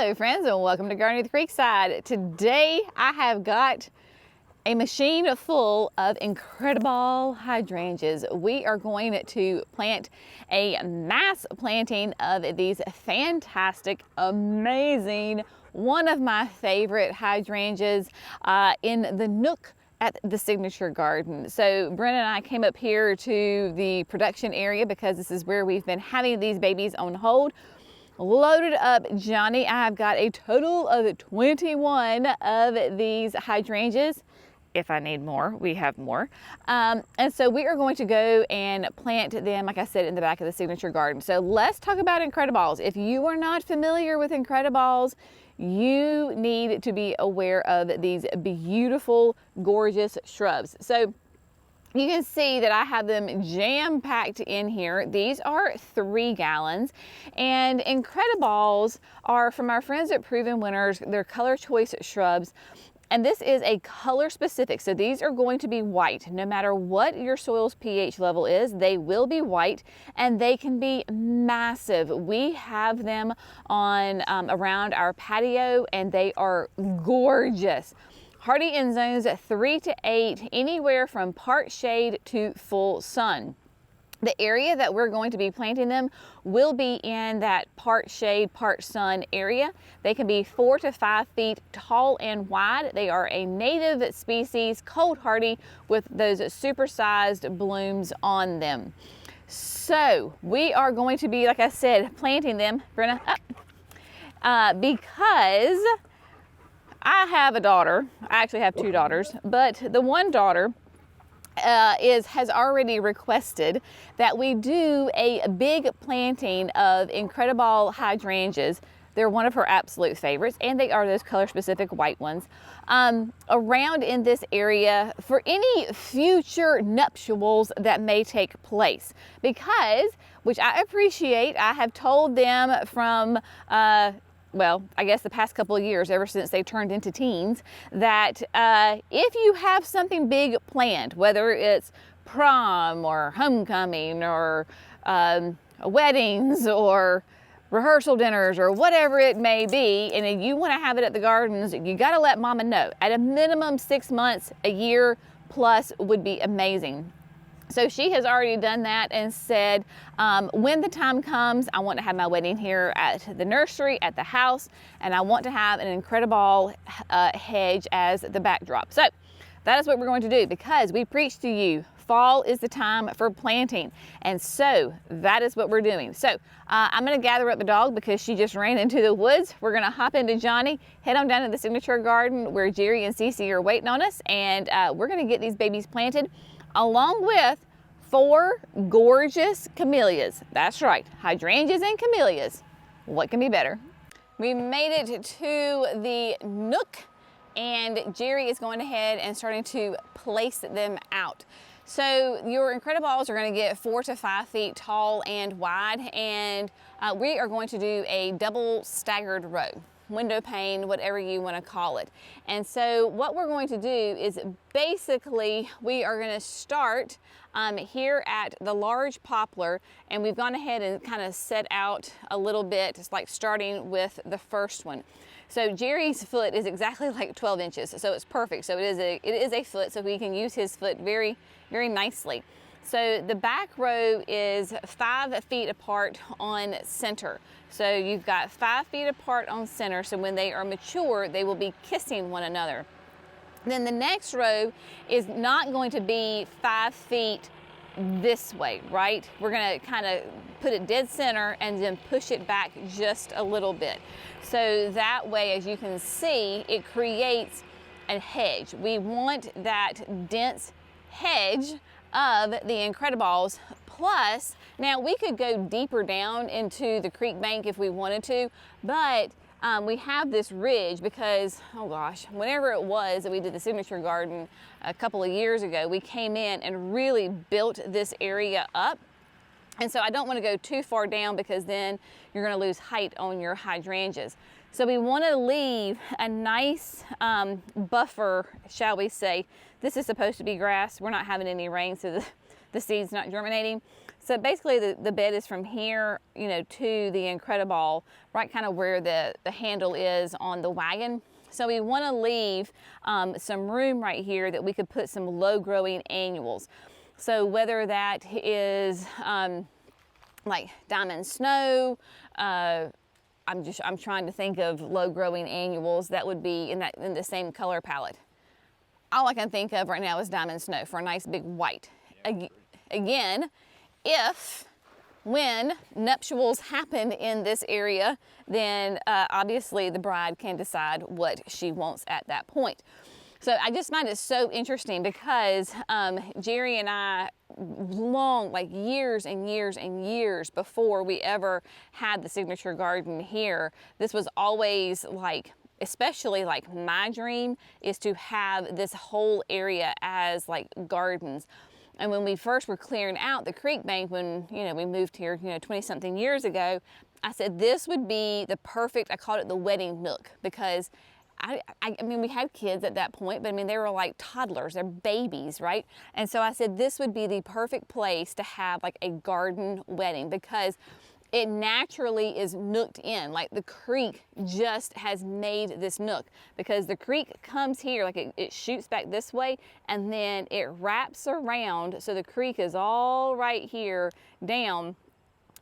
Hello friends, and welcome to Gardening with Creekside. Today I have got a machine full of Incrediball hydrangeas. We are going to plant a mass planting of these fantastic, amazing, one of my favorite hydrangeas in the nook at the Signature Garden. So Brenda and I came up here to the production area because this is where we've been having these babies on hold. Loaded up Johnny. I've got a total of 21 of these hydrangeas. If I need more, we have more. And so we are going to go and plant them, like I said, in the back of the Signature Garden. So let's talk about Incrediballs. If you are not familiar with Incrediballs, you need to be aware of these beautiful, gorgeous shrubs. So you can see that I have them jam-packed in here. These are 3 gallons, and Incrediballs are from our friends at Proven Winners. They're color choice shrubs, and this is a color specific. So these are going to be white. No matter what your soil's pH level is, they will be white, and they can be massive. We have them on around our patio, and they are gorgeous. Hardy in zones 3 to 8, anywhere from part shade to full sun. The area that we're going to be planting them will be in that part shade, part sun area. They can be 4 to 5 feet tall and wide. They are a native species, cold hardy, with those supersized blooms on them. So we are going to be, like I said, planting them, Brenna, because I have a daughter. I actually have 2 daughters, but the one daughter has already requested that we do a big planting of Incrediball hydrangeas. They're one of her absolute favorites, and they are those color specific white ones, around in this area for any future nuptials that may take place. Because, which I appreciate, I have told them from well, I guess the past couple of years, ever since they turned into teens, that if you have something big planned, whether it's prom or homecoming or weddings or rehearsal dinners or whatever it may be, and you want to have it at the gardens, you got to let mama know. At a minimum 6 months, a year plus would be amazing. So she has already done that and said, when the time comes, I want to have my wedding here at the nursery, at the house, and I want to have an Incrediball hedge as the backdrop. So that is what we're going to do, because we preach to you, fall is the time for planting. And so that is what we're doing. So I'm going to gather up the dog because she just ran into the woods. We're going to hop into Johnny, head on down to the Signature Garden where Jerry and Cece are waiting on us, and we're going to get these babies planted, along with 4 gorgeous camellias. That's right, hydrangeas and camellias. What can be better? We made it to the nook, and Jerry is going ahead and starting to place them out. So your Incrediballs are going to get 4 to 5 feet tall and wide, and we are going to do a double staggered row, window pane, whatever you want to call it. And so what we're going to do is basically we are going to start here at the large poplar, and we've gone ahead and kind of set out a little bit. It's like starting with the first one. So Jerry's foot is exactly like 12 inches, so it's perfect. So it is a foot, so we can use his foot very, very nicely. So the back row is 5 feet apart on center. So you've got 5 feet apart on center, so when they are mature, they will be kissing one another. Then the next row is not going to be 5 feet this way, right? We're going to kind of put it dead center and then push it back just a little bit. So that way, as you can see, it creates a hedge. We want that dense hedge of the Incrediballs. Plus, now we could go deeper down into the creek bank if we wanted to, but we have this ridge because, oh gosh, whenever it was that we did the Signature Garden a couple of years ago, we came in and really built this area up. And so I don't want to go too far down because then you're going to lose height on your hydrangeas. So we want to leave a nice buffer, shall we say. This is supposed to be grass. We're not having any rain, so the seed's not germinating. So basically the bed is from here, you know, to the Incrediball, right kind of where the handle is on the wagon. So we want to leave some room right here that we could put some low growing annuals. So whether that is like diamond snow, I'm trying to think of low growing annuals that would be in the same color palette. All I can think of right now is diamond snow for a nice big white. Again, when nuptials happen in this area, then obviously the bride can decide what she wants at that point. So I just find it so interesting because Jerry and I, like years and years and years before we ever had the signature garden here, this was always like, especially like my dream is to have this whole area as like gardens. And when we first were clearing out the creek bank, when, you know, we moved here, you know, 20 something years ago, I said this would be the perfect, I called it the wedding nook, because I mean, we had kids at that point, but I mean, they were like toddlers, they're babies, right? And so I said this would be the perfect place to have like a garden wedding, because it naturally is nooked in. Like the creek just has made this nook, because the creek comes here, like it shoots back this way, and then it wraps around. So the creek is all right here down,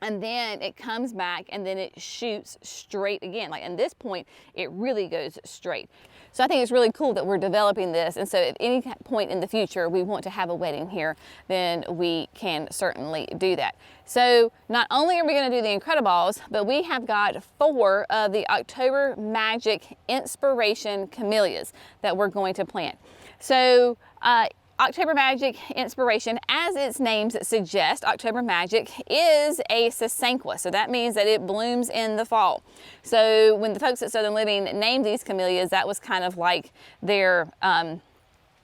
and then it comes back and then it shoots straight again. Like at this point, it really goes straight. So I think it's really cool that we're developing this. And so at any point in the future, we want to have a wedding here, then we can certainly do that. So not only are we going to do the Incrediballs, but we have got 4 of the October Magic Inspiration camellias that we're going to plant. So October Magic Inspiration, as its name suggests, October Magic is a sasanqua. So that means that it blooms in the fall. So when the folks at Southern Living named these camellias, that was kind of like their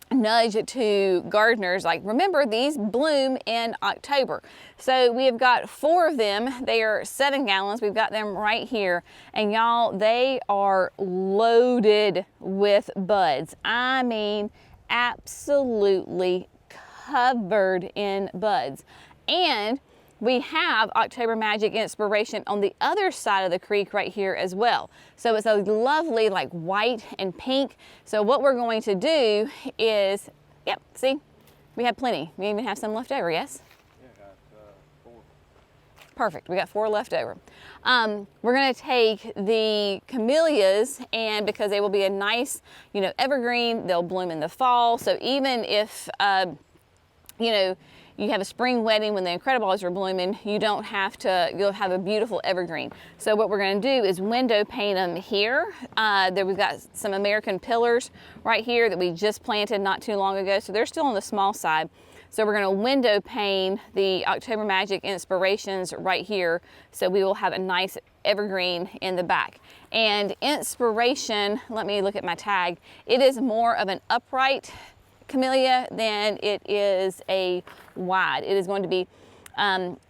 nudge to gardeners, like, remember, these bloom in October. So we have got 4 of them. They are 7 gallons. We've got them right here. And y'all, they are loaded with buds. I mean, absolutely covered in buds. And we have October Magic Inspiration on the other side of the creek right here as well. So it's a lovely like white and pink. So what we're going to do is, yep, see, we have plenty. We even have some left over, yes? Yeah, I got 4. Perfect, we got 4 left over. We're gonna take the camellias, and because they will be a nice, you know, evergreen, they'll bloom in the fall. So even if, you know, you have a spring wedding when the Incrediballs are blooming, you don't have to, you'll have a beautiful evergreen. So what we're gonna do is window paint them here. There we've got some American pillars right here that we just planted not too long ago. So they're still on the small side. So we're gonna window pane the October Magic Inspirations right here. So we will have a nice evergreen in the back. And Inspiration, let me look at my tag. It is more of an upright camellia than it is a wide. It is going to be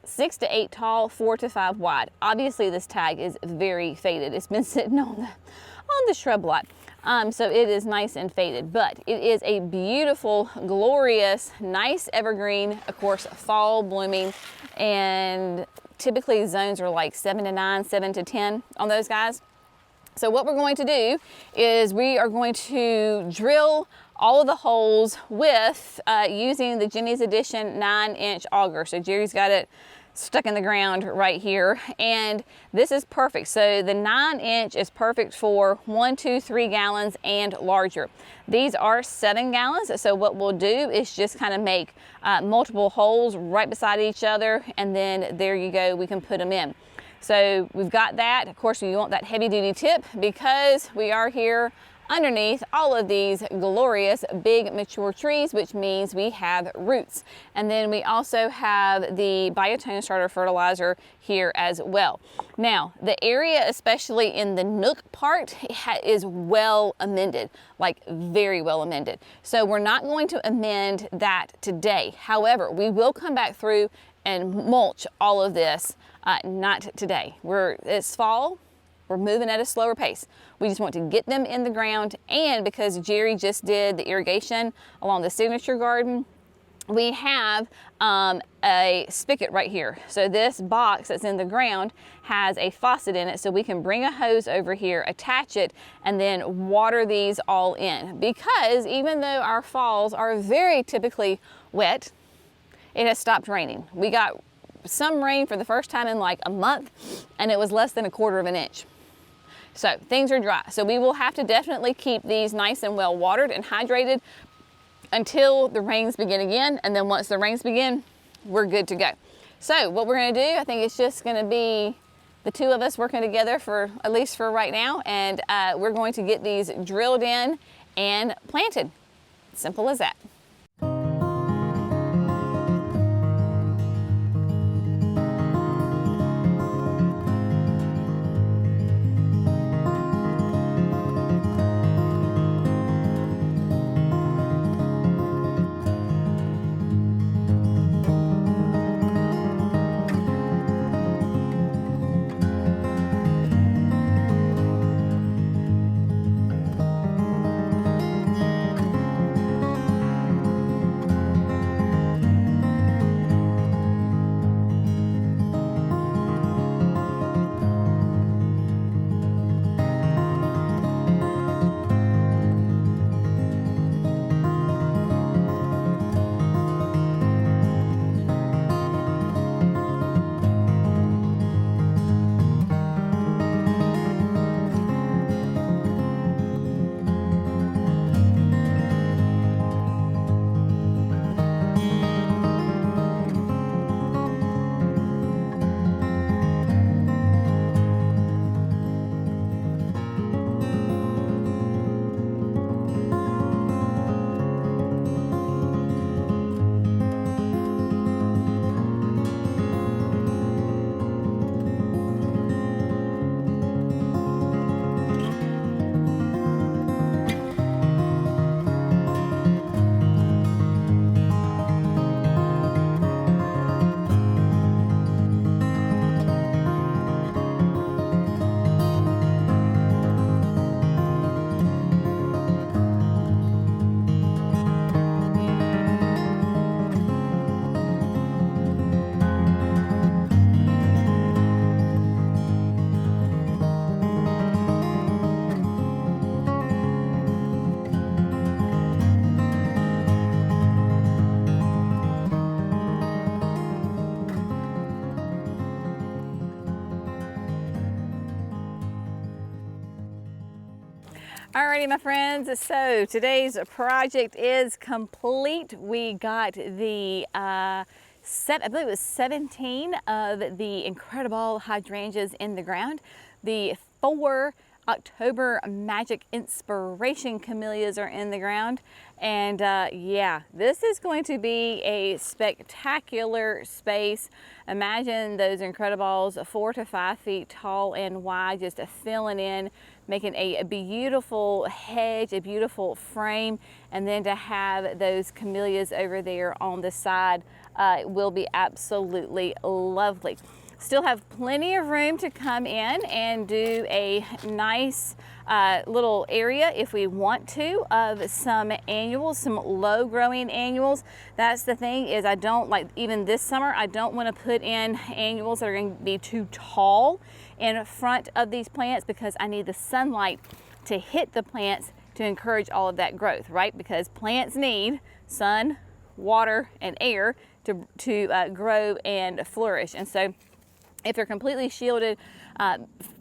6 to 8 tall, 4 to 5 wide. Obviously this tag is very faded. It's been sitting on the shrub lot. So it is nice and faded, but it is a beautiful, glorious, nice evergreen, of course, fall blooming, and typically zones are like 7 to 9, 7 to 10 on those guys. So what we're going to do is we are going to drill all of the holes with using the Jenny's Edition 9-inch auger. So Jerry's got it stuck in the ground right here, and this is perfect. So the 9-inch is perfect for 1, 2, 3 gallons and larger. These are 7 gallons, so what we'll do is just kind of make multiple holes right beside each other, and then there you go, we can put them in. So we've got that. Of course, you want that heavy duty tip because we are here underneath all of these glorious big mature trees, which means we have roots. And then we also have the biotone starter fertilizer here as well. Now, the area, especially in the nook part, is well amended, like very well amended. So we're not going to amend that today. However, we will come back through and mulch all of this, not today. It's fall. We're moving at a slower pace. We just want to get them in the ground, and because Jerry just did the irrigation along the signature garden, we have a spigot right here. So this box that's in the ground has a faucet in it, so we can bring a hose over here, attach it, and then water these all in. Because even though our falls are very typically wet, it has stopped raining. We got some rain for the first time in like a month, and it was less than 1/4 inch. So things are dry. So we will have to definitely keep these nice and well watered and hydrated until the rains begin again, and then once the rains begin, we're good to go. So what we're gonna do, I think it's just gonna be the two of us working together for, at least for right now, and we're going to get these drilled in and planted. Simple as that. Alrighty, my friends, so today's project is complete. We got the I believe it was 17 of the Incrediball hydrangeas in the ground. The 4 October Magic Inspiration camellias are in the ground. And yeah, this is going to be a spectacular space. Imagine those Incrediballs 4 to 5 feet tall and wide, just filling in, making a beautiful hedge, a beautiful frame, and then to have those camellias over there on the side will be absolutely lovely. Still have plenty of room to come in and do a nice little area if we want to of some annuals, some low growing annuals. That's the thing, is I don't like, even this summer, I don't want to put in annuals that are going to be too tall in front of these plants, because I need the sunlight to hit the plants to encourage all of that growth, right? Because plants need sun, water, and air to grow and flourish. And so if they're completely shielded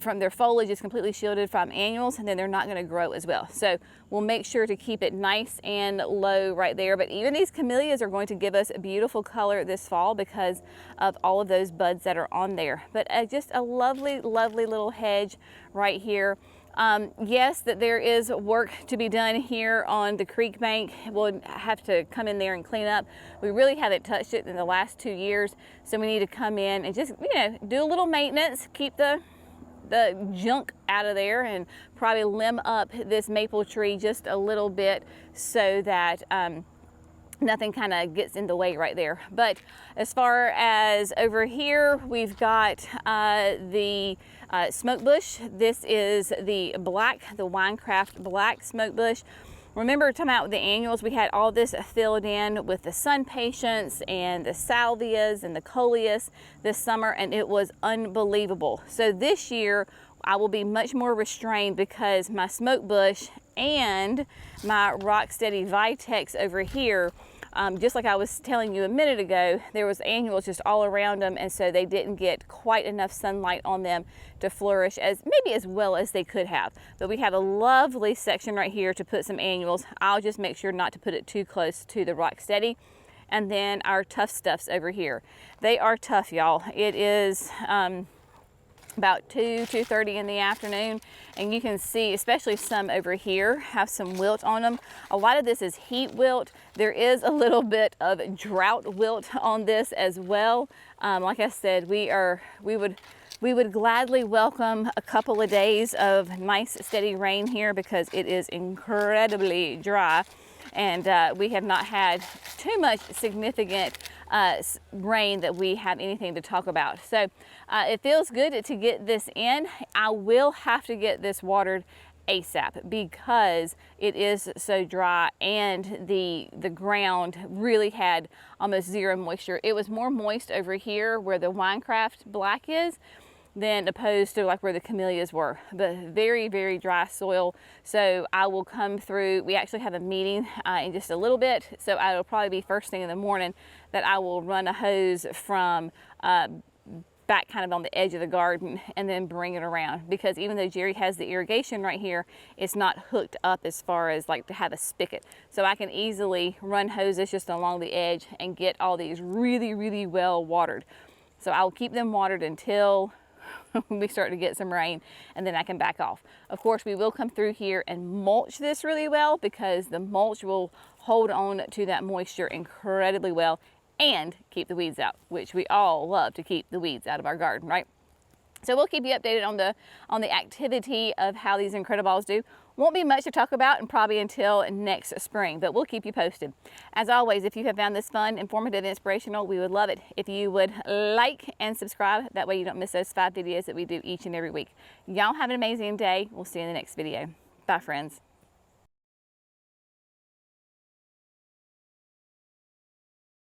from their foliage, is completely shielded from annuals, and then they're not going to grow as well. So we'll make sure to keep it nice and low right there. But even these camellias are going to give us a beautiful color this fall because of all of those buds that are on there. But just a lovely, lovely little hedge right here. Yes, that there is work to be done here on the creek bank. We'll have to come in there and clean up. We really haven't touched it in the last 2 years, so we need to come in and just, you know, do a little maintenance, keep the junk out of there, and probably limb up this maple tree just a little bit so that nothing kind of gets in the way right there. But as far as over here, we've got the smoke bush. This is the Winecraft black smoke bush. Remember talking about the annuals, we had all this filled in with the sun patience and the salvias and the coleus this summer, and it was unbelievable. So this year I will be much more restrained because my smoke bush and my Rocksteady Vitex over here, just like I was telling you a minute ago, there was annuals just all around them, and so they didn't get quite enough sunlight on them to flourish maybe as well as they could have. But we have a lovely section right here to put some annuals. I'll just make sure not to put it too close to the Rocksteady. And then our tough stuffs over here. They are tough, y'all. It is about 2:30 in the afternoon, and you can see especially some over here have some wilt on them. A lot of this is heat wilt. There is a little bit of drought wilt on this as well. Like I said, we would gladly welcome a couple of days of nice steady rain here because it is incredibly dry, and we have not had too much significant rain that we have anything to talk about. So it feels good to get this in. I will have to get this watered ASAP because it is so dry, and the ground really had almost zero moisture. It was more moist over here where the Winecraft Black is than opposed to like where the camellias were, but very, very dry soil. So I will come through. We actually have a meeting in just a little bit, so it'll probably be first thing in the morning that I will run a hose from back kind of on the edge of the garden and then bring it around, because even though Jerry has the irrigation right here, it's not hooked up as far as like to have a spigot. So I can easily run hoses just along the edge and get all these really, really well watered. So I'll keep them watered until we start to get some rain, and then I can back off. Of course, we will come through here and mulch this really well because the mulch will hold on to that moisture incredibly well and keep the weeds out, which we all love to keep the weeds out of our garden, right? So we'll keep you updated on the activity of how these Incrediballs do. Won't be much to talk about and probably until next spring, but we'll keep you posted. As always, if you have found this fun, informative, and inspirational, we would love it if you would like and subscribe. That way you don't miss those 5 videos that we do each and every week. Y'all have an amazing day. We'll see you in the next video. Bye, friends.